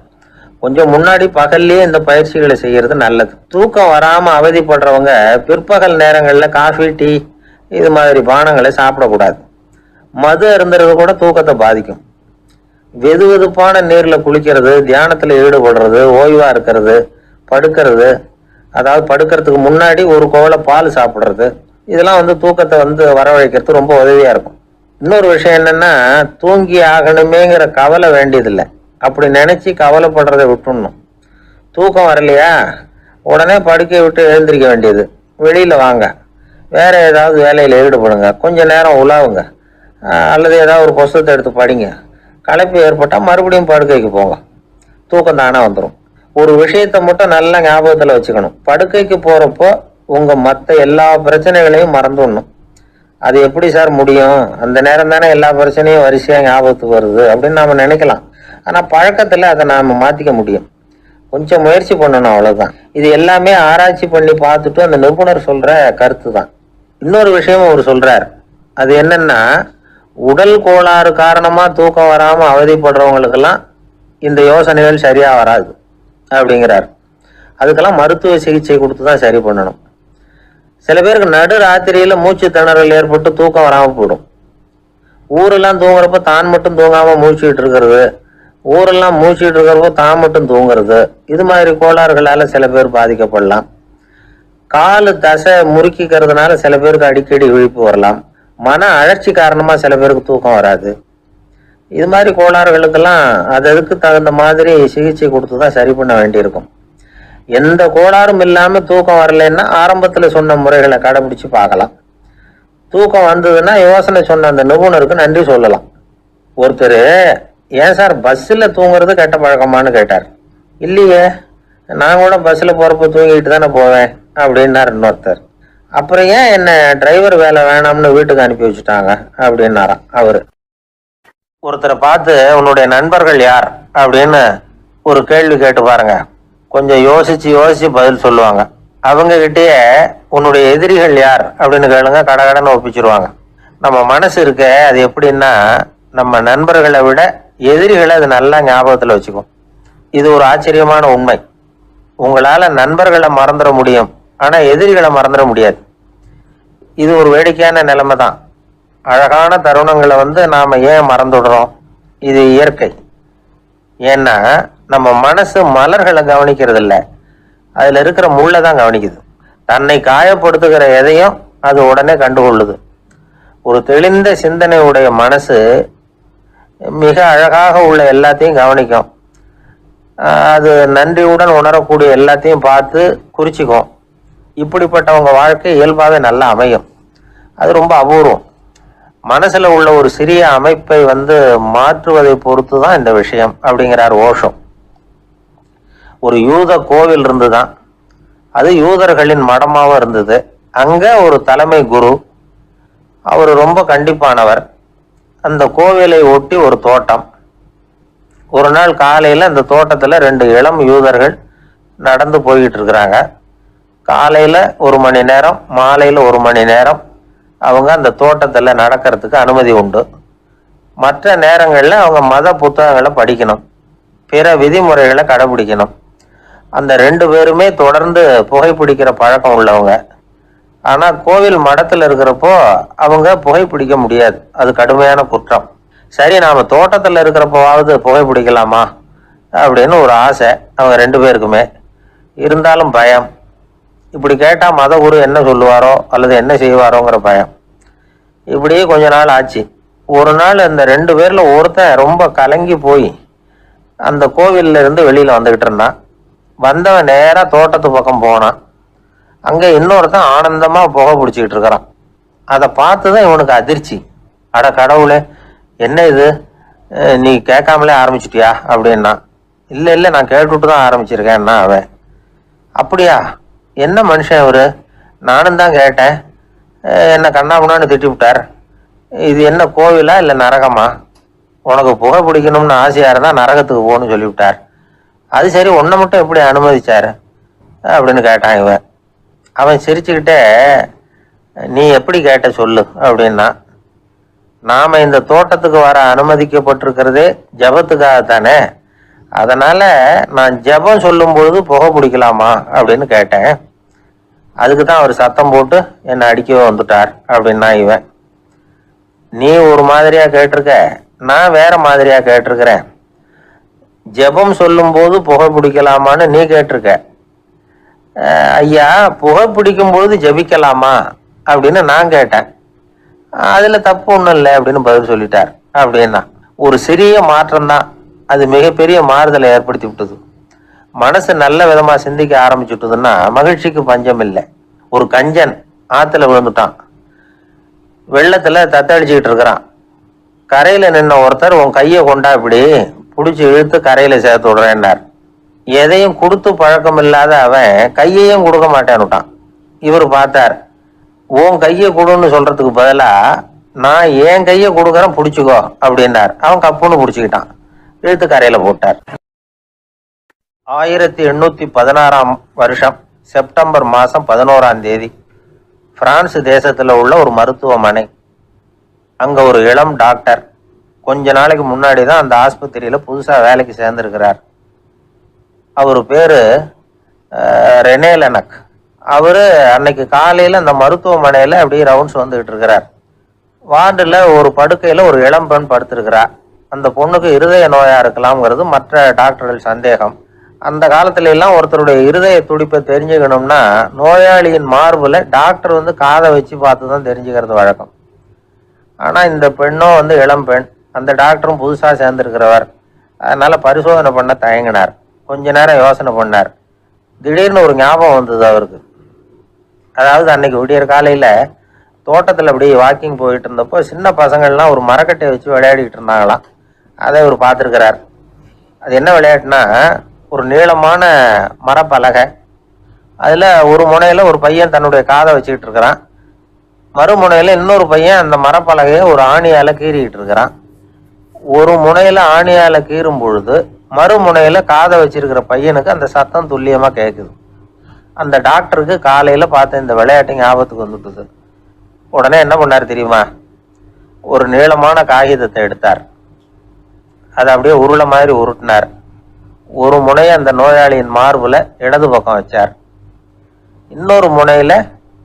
கொஞ்சம் முன்னாடி பகல்லையே இந்த பயிற்சிகளை செய்யறது நல்லது. தூக்கம் வராம அவதிப்படுறவங்க பிற்பகல் நேரங்கள்ல காஃபி, டீ இது மாதிரி பானங்களை சாப்பிடக்கூடாது. மது அருந்துறது கூட தூக்கத்தை பாதிக்கும். வெது வெதுப்பான நீர்ல குளிக்கிறது, தியானத்துல ஈடுபடுறது, ஓய்வா இருக்கிறது, படுக்கிறது, அதாவது படுக்கிறதுக்கு முன்னாடி ஒரு கோவலை பால் சாப்பிடுறது, இதெல்லாம் தூக்கத்தை வரவழைக்கிறது ரொம்ப உதவியா இருக்கும். இன்னொரு விஷயம் என்னன்னா, தூங்கி ஆகணுமேங்கிற கவலை வேண்டியதில்லை. அப்படி நினைச்சு கவலைப்படுறதை விட்டுடணும். தூக்கம் வரலையா, உடனே படுக்கையை விட்டு எழுந்திருக்க வேண்டியது. வெளியில வாங்க, வேற ஏதாவது வேலையில ஈடுபடுங்க, கொஞ்ச நேரம் உலாவுங்க, அல்லது ஏதாவது ஒரு புஸ்தகத்தை எடுத்து படிங்க. களைப்பு ஏற்பட்டா மறுபடியும் படுக்கைக்கு போங்க, தூக்கம் தானே வந்துடும். ஒரு விஷயத்த மட்டும் நல்லா ஞாபகத்துல வச்சுக்கணும். படுக்கைக்கு போறப்போ உங்க மற்ற எல்லா பிரச்சனைகளையும் மறந்துடணும். அது எப்படி சார் முடியும், அந்த நேரம் தானே எல்லா பிரச்சனையும் வரிசையா ஞாபகத்துக்கு வருது அப்படின்னு நாம நினைக்கலாம். ஆனா பழக்கத்துல அதை நாம மாத்திக்க முடியும். கொஞ்சம் முயற்சி பண்ணணும், அவ்வளவுதான். இது எல்லாமே ஆராய்ச்சி பண்ணி பார்த்துட்டு அந்த நிபுணர் சொல்ற கருத்து தான். இன்னொரு விஷயமும் அவர் சொல்றார். அது என்னன்னா, உடல் கோளாறு காரணமா தூக்கம் வராம அவதிப்படுறவங்களுக்கெல்லாம் இந்த யோசனைகள் சரியா வராது அப்படிங்கிறார். அதுக்கெல்லாம் மருத்துவ சிகிச்சை கொடுத்துதான் சரி பண்ணணும். சில பேருக்கு நடு ராத்திரியில மூச்சு திணறல் ஏற்பட்டு தூக்கம் வராம போயிடும். ஊரெல்லாம் தூங்குறப்ப தான் மட்டும் தூங்காம மூச்சுக்கிட்டு இருக்கிறது, ஊரெல்லாம் மூச்சிட்டு இருக்கிறப்போ தான் மட்டும் தூங்குறது, இது மாதிரி கோளாறுகளால சில பேர் பாதிக்கப்படலாம். காலு தசை முறுக்கிக்கிறதுனால சில பேருக்கு அடிக்கடி விழிப்பு வரலாம். மன அழற்சி காரணமா சில பேருக்கு தூக்கம் வராது. இது மாதிரி கோளாறுகளுக்கெல்லாம் அதுக்கு தகுந்த மாதிரி சிகிச்சை கொடுத்துதான் சரி பண்ண வேண்டியிருக்கும். எந்த கோளாறும் இல்லாம தூக்கம் வரலைன்னா ஆரம்பத்துல சொன்ன முறைகளை கடைபிடிச்சு பார்க்கலாம். தூக்கம் வந்ததுன்னா யோசனை சொன்ன அந்த நிபுணருக்கு நன்றி சொல்லலாம். ஒருத்தர், ஏன் சார் பஸ்ஸில் தூங்குறது கெட்ட பழக்கமானு கேட்டார். இல்லையே, நான் கூட பஸ்ஸில் போகிறப்ப தூங்கிட்டு தானே போவேன் அப்படின்னார் இன்னொருத்தர். அப்புறம் ஏன் என்ன டிரைவர் வேலை வேணாம்னு வீட்டுக்கு அனுப்பி வச்சுட்டாங்க அப்படின்னாராம் அவரு. ஒருத்தரை பார்த்து உன்னுடைய நண்பர்கள் யார் அப்படின்னு ஒரு கேள்வி கேட்டு பாருங்க. கொஞ்சம் யோசிச்சு பதில் சொல்லுவாங்க. அவங்க கிட்டயே உன்னுடைய எதிரிகள் யார் அப்படின்னு கேளுங்க, கடகடன்னு ஒப்பிச்சிருவாங்க. நம்ம மனசு இருக்க அது எப்படின்னா, நம்ம நண்பர்களை விட எதிரிகளை அது நல்லா ஞாபகத்துல வச்சுக்கும். இது ஒரு ஆச்சரியமான உண்மை. உங்களால நண்பர்களை மறந்துட முடியும், ஆனா எதிரிகளை மறந்துட முடியாது. இது ஒரு வேடிக்கையான நிலைமை தான். அழகான தருணங்களை நாம ஏன் மறந்துடுறோம்? இது இயற்கை. ஏன்னா நம்ம மனசு மலர்களை கவனிக்கிறது இல்லை, அதுல இருக்கிற முள்ளை தான் கவனிக்குது. தன்னை காயப்படுத்துகிற எதையும் அது உடனே கண்டுகொள்ளுது. ஒரு தெளிந்த சிந்தனை உடைய மனசு மிக அழகாக உள்ள எல்லாத்தையும் கவனிக்கும். அது நன்றியுடன் உணரக்கூடிய எல்லாத்தையும் பார்த்து குறிச்சிக்கும். இப்படிப்பட்டவங்க வாழ்க்கை இயல்பாகவே நல்லா அமையும். அது ரொம்ப அபூர்வம். மனசுல உள்ள ஒரு சிறிய அமைப்பை மாற்றுவதை பொறுத்து தான் இந்த விஷயம் அப்படிங்கிறார் ஓஷோ. ஒரு யூத கோவில் இருந்துதான், அது யூதர்களின் மடமாவும் இருந்தது. அங்க ஒரு தலைமை குரு, அவர் ரொம்ப கண்டிப்பானவர். அந்த கோவிலை ஒட்டி ஒரு தோட்டம். ஒரு நாள் காலையில அந்த தோட்டத்துல 2 இளம் யூதர்கள் நடந்து போய்கிட்டு இருக்கிறாங்க. காலையில 1 மணி நேரம், மாலையில 1 மணி நேரம் அவங்க அந்த தோட்டத்துல நடக்கிறதுக்கு அனுமதி உண்டு. மற்ற நேரங்கள்ல அவங்க மத புத்தகங்களை படிக்கணும், பிற விதிமுறைகளை கடைபிடிக்கணும். அந்த 2 பேருமே தொடர்ந்து புகைப்பிடிக்கிற பழக்கம் உள்ளவங்க. ஆனா கோவில் மடத்துல இருக்கிறப்போ அவங்க புகைப்பிடிக்க முடியாது, அது கடுமையான குற்றம். சரி, நாம தோட்டத்துல இருக்கிறப்போவாவது புகைப்பிடிக்கலாமா அப்படின்னு ஒரு ஆசை அவங்க 2 பேருக்குமே. இருந்தாலும் பயம். இப்படி கேட்டா மத குரு என்ன சொல்லுவாரோ அல்லது என்ன செய்வாரோங்கிற பயம். இப்படியே கொஞ்ச நாள் ஆச்சு. ஒரு நாள் இந்த 2 பேர்ல ஒருத்தன் ரொம்ப கலங்கி போய் அந்த கோவில்ல இருந்து வெளியில வந்துகிட்டு இருந்தான். வந்தவன் நேரா தோட்டத்து பக்கம் போனான். அங்க இன்னொருத்தன் ஆனந்தமா புகை பிடிச்சிக்கிட்டு இருக்கிறான். அதை பார்த்துதான் இவனுக்கு அதிர்ச்சி. அட கடவுளே, என்ன இது, நீ கேட்காமலே ஆரம்பிச்சிட்டியா அப்படின்னா. இல்ல நான் கேட்டுட்டு தான் ஆரம்பிச்சிருக்கேன்னா அவன். அப்படியா, என்ன மனுஷன் அவரு, நானும் தான் கேட்டேன், என்ன கண்ணாபுண்ணான்னு திட்டி விட்டார். இது என்ன கோவிலா இல்ல நரகமா? உனக்கு புகை பிடிக்கணும்னு ஆசையா இருந்தா நரகத்துக்கு போகணும்னு சொல்லிவிட்டார். அது சரி, உன்னை மட்டும் எப்படி அனுமதிச்சாரு அப்படின்னு கேட்டான் இவன். அவன் சிரிச்சுக்கிட்டே, நீ எப்படி கேட்ட சொல்லு அப்படின்னா. நாம இந்த தோட்டத்துக்கு வர அனுமதிக்கப்பட்டிருக்கிறதே ஜபத்துக்காகத்தானே, அதனால நான் ஜபம் சொல்லும் பொழுது புகை பிடிக்கலாமா அப்படின்னு கேட்டேன். அதுக்கு தான் அவர் சத்தம் போட்டு என்னை அடிக்கவே வந்துட்டார் அப்படின்னா இவன். நீ ஒரு மாதிரியா கேட்டிருக்க, நான் வேற மாதிரியா கேட்டிருக்கிறேன். ஜெபம் சொல்லும் போது புகை பிடிக்கலாமான்னு நீ கேட்டிருக்க. ஐயா, புகை பிடிக்கும் போது ஜபிக்கலாமா அப்படின்னு நான் கேட்டேன். அதுல தப்பு ஒண்ணும் இல்லை அப்படின்னு பதில் சொல்லிட்டார் அப்படின்னா. ஒரு சிறிய மாற்றம் தான் அது மிகப்பெரிய மாறுதலை ஏற்படுத்தி விட்டது. மனசு நல்ல விதமா சிந்திக்க ஆரம்பிச்சுட்டுதுன்னா மகிழ்ச்சிக்கு பஞ்சம் இல்லை. ஒரு கஞ்சன் ஆத்துல விழுந்துட்டான், வெள்ளத்துல தத்தளிச்சுக்கிட்டு இருக்கிறான். கரையில நின்ன ஒருத்தர், உன் கையை கொண்டா இப்படி புடிச்சு இழுத்து கரையில சேர்த்து விடுறேன்னார். எதையும் கொடுத்து பழக்கம் இல்லாத அவன் கையையும் கொடுக்க மாட்டேன்னுட்டான். இவர் பார்த்தார், உன் கையை கொடுன்னு சொல்றதுக்கு பதிலா நான் என் கையை கொடுக்கறேன் புடிச்சுக்கோ அப்படின்னார். அவன் கப்புன்னு புடிச்சுக்கிட்டான், இழுத்து கரையில போட்டார். 1816 வருஷம் செப்டம்பர் மாசம் 11ஆம் தேதி பிரான்ஸ் தேசத்துல உள்ள ஒரு மருத்துவமனை. அங்க ஒரு இளம் டாக்டர் கொஞ்ச நாளைக்கு முன்னாடி தான் அந்த ஆஸ்பத்திரியில புதுசா வேலைக்கு சேர்ந்திருக்கிறார். அவரு பேரு ரெனே லெனக். அவரு அன்னைக்கு காலையில அந்த மருத்துவமனையில அப்படியே ரவுண்ட்ஸ் வந்துகிட்டு இருக்கிறார். வார்டுல ஒரு படுக்கையில ஒரு இளம் பெண் படுத்திருக்கிறா. அந்த பொண்ணுக்கு இருதய நோயா இருக்கலாம்ங்கிறது மற்ற டாக்டர்கள் சந்தேகம். அந்த காலத்துல எல்லாம் ஒருத்தருடைய இருதய துடிப்பை தெரிஞ்சுக்கணும்னா நோயாளியின் மார்புல டாக்டர் வந்து காதை வச்சு பார்த்து தான் தெரிஞ்சுக்கிறது வழக்கம். ஆனா இந்த பெண்ணும் வந்து இளம் பெண், அந்த டாக்டரும் புதுசா சேர்ந்திருக்கிறவர். அதனால பரிசோதனை பண்ண தயங்கினார். கொஞ்ச நேரம் யோசனை பண்ணார். திடீர்னு ஒரு ஞாபகம் வந்தது அவருக்கு. அதாவது அன்னைக்கு விடியற் காலையில தோட்டத்துல அப்படியே வாக்கிங் போயிட்டு இருந்தப்போ சின்ன பசங்கள்லாம் ஒரு மரக்கட்டையை வச்சு விளையாடிட்டு இருந்தாங்களாம். அதை இவர் பார்த்துருக்கிறார். அது என்ன விளையாட்டுனா, ஒரு நீளமான மரப்பலகை, அதுல ஒரு முனையில ஒரு பையன் தன்னுடைய காதை வச்சுக்கிட்டு இருக்கிறான், மறுமுனையில இன்னொரு பையன் அந்த மரப்பலகையை ஒரு ஆணியால கீறிக்கிட்டு இருக்கிறான். ஒரு முனையில ஆணியால கீறும் பொழுது மறுமுனையில காதை வச்சிருக்கிற பையனுக்கு அந்த சத்தம் துல்லியமா கேட்குது. அந்த டாக்டருக்கு காலையில பார்த்த இந்த விளையாட்டு ஞாபகத்துக்கு வந்துட்டுது. உடனே என்ன பண்ணாரு தெரியுமா? ஒரு நீளமான காகிதத்தை எடுத்தார். அதை அப்படியே உருளை மாதிரி உருட்டினார். ஒரு முனையை அந்த நோயாளியின் மார்புல இடது பக்கம் வச்சார், இன்னொரு முனையில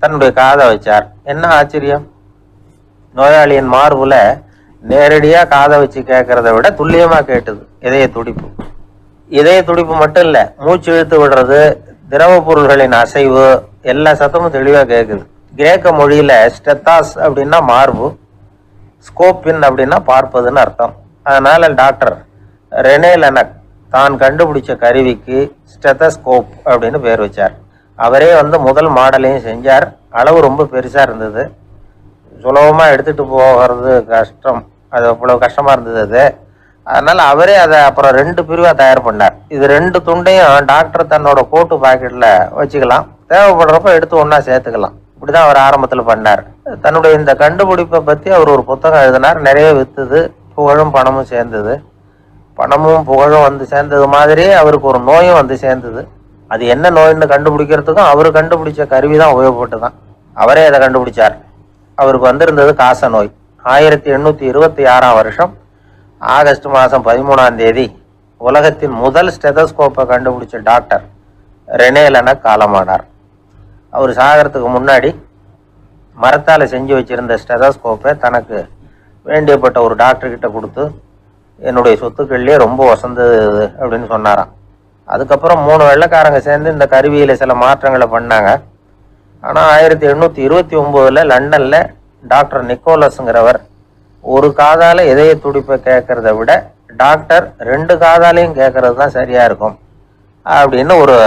தன்னுடைய காதை வச்சார். என்ன ஆச்சரியம்! நோயாளியின் மார்புல நேரடியா காதை வச்சு கேட்கறத விட துல்லியமா கேட்டுது இதய துடிப்பு. இதய துடிப்பு மட்டும் இல்ல, மூச்சு இழுத்து விடுறது, திரவ பொருள்களின் அசைவு, எல்லா சத்தமும் தெளிவா கேட்குது. கிரேக்க மொழியில ஸ்டெத்தாஸ் அப்படின்னா மார்பு, ஸ்கோப்பின் அப்படின்னா பார்ப்பதுன்னு அர்த்தம். அதனால டாக்டர் ரெனே லெனக் தான் கண்டுபிடிச்ச கருவிக்கு ஸ்டெத்தஸ்கோப் அப்படின்னு பேர் வச்சார். அவரே வந்து முதல் மாடலையும் செஞ்சார். அளவு ரொம்ப பெருசா இருந்தது, சுலபமா எடுத்துட்டு போகிறது கஷ்டம், அது அவ்வளவு கஷ்டமா இருந்தது அது. அதனால அவரே அதை அப்புறம் 2 பிரிவா தயார் பண்ணார். இது 2 துண்டையும் டாக்டர் தன்னோட கோட்டு பாக்கெட்ல வச்சுக்கலாம், தேவைப்படுறப்ப எடுத்து ஒன்னா சேர்த்துக்கலாம். இப்படிதான் அவர் ஆரம்பத்துல பண்ணார். தன்னுடைய இந்த கண்டுபிடிப்பை பத்தி அவர் ஒரு புத்தகம் எழுதினார். நிறைய வித்துது, புகழும் பணமும் சேர்ந்தது. பணமும் புகழும் வந்து சேர்ந்தது மாதிரியே அவருக்கு ஒரு நோயும் வந்து சேர்ந்தது. அது என்ன நோயின்னு கண்டுபிடிக்கிறதுக்கும் அவர் கண்டுபிடிச்ச கருவி தான் உபயோகப்பட்டுதான். அவரே அதை கண்டுபிடிச்சார். அவருக்கு வந்திருந்தது காச நோய். 1826ஆம் வருஷம் ஆகஸ்ட் மாதம் 13ஆம் தேதி உலகத்தின் முதல் ஸ்டெதஸ்கோப்பை கண்டுபிடிச்ச டாக்டர் ரெனே லெனக் காலமானார். அவர் சாகிறதுக்கு முன்னாடி மரத்தால் செஞ்சு வச்சிருந்த ஸ்டெதஸ்கோப்பை தனக்கு வேண்டியப்பட்ட ஒரு டாக்டர்கிட்ட கொடுத்து, என்னுடைய சொத்துக்கள்லேயே ரொம்ப வசந்தது அப்படின்னு சொன்னாராம். அதுக்கப்புறம் 3 வெள்ளைக்காரங்க சேர்ந்து இந்த கருவியில் சில மாற்றங்களை பண்ணாங்க. ஆனால் 1829 லண்டனில் டாக்டர் நிக்கோலஸுங்கிறவர் ஒரு காதால இதய துடிப்பை கேட்கறத விட டாக்டர் 2 காதாலையும் கேட்கறது தான் சரியா இருக்கும் அப்படின்னு ஒரு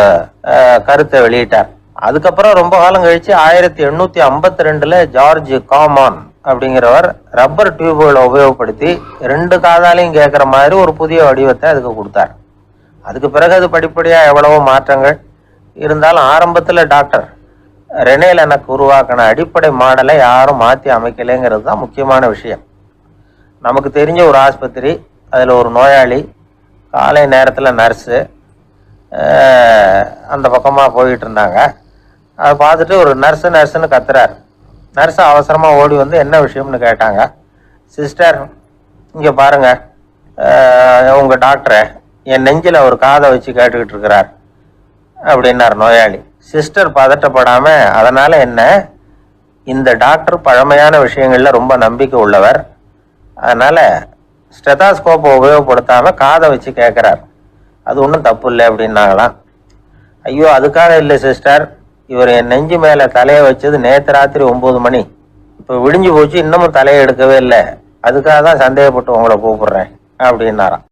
கருத்தை வெளியிட்டார். அதுக்கப்புறம் ரொம்ப காலம் கழிச்சு 1852 ஜார்ஜ் காமான் அப்படிங்கிறவர் ரப்பர் டியூப்களை உபயோகப்படுத்தி 2 காதாலையும் கேட்குற மாதிரி ஒரு புதிய வடிவத்தை அதுக்கு கொடுத்தார். அதுக்கு பிறகு அது படிப்படியா எவ்வளவோ மாற்றங்கள் இருந்தாலும் ஆரம்பத்துல டாக்டர் ரெனே லெனக் உருவாக்கின அடிப்படை மாடலை யாரும் மாற்றி அமைக்கலைங்கிறது தான் முக்கியமான விஷயம். நமக்கு தெரிஞ்ச ஒரு ஆஸ்பத்திரி, அதில் ஒரு நோயாளி, காலை நேரத்தில் நர்ஸு அந்த பக்கமாக போயிட்டு இருந்தாங்க. அதை பார்த்துட்டு ஒரு நர்ஸுன்னு கத்துறாரு. நர்ஸு அவசரமாக ஓடி வந்து என்ன விஷயம்னு கேட்டாங்க. சிஸ்டர், இங்கே பாருங்க, உங்கள் டாக்டரை என் நெஞ்சில் ஒரு காதை வச்சு கேட்டுக்கிட்டு இருக்கிறார் அப்படின்னார் நோயாளி. சிஸ்டர் பதட்டப்படாம, அதனால என்ன, இந்த டாக்டர் பழமையான விஷயங்கள்ல ரொம்ப நம்பிக்கை உள்ளவர், அதனால ஸ்டெதாஸ்கோப்பை உபயோகப்படுத்தாம காதை வச்சு கேட்கிறார், அது ஒன்றும் தப்பு இல்லை அப்படின்னாங்களாம். ஐயோ, அதுக்காக இல்லை சிஸ்டர், இவர் என் நெஞ்சு மேல தலையை வச்சது நேற்று ராத்திரி 9 மணி, இப்போ விடிஞ்சு போச்சு, இன்னமும் தலையை எடுக்கவே இல்லை, அதுக்காக தான் சந்தேகப்பட்டு உங்களை கூப்பிடுறேன் அப்படின்னாராம்.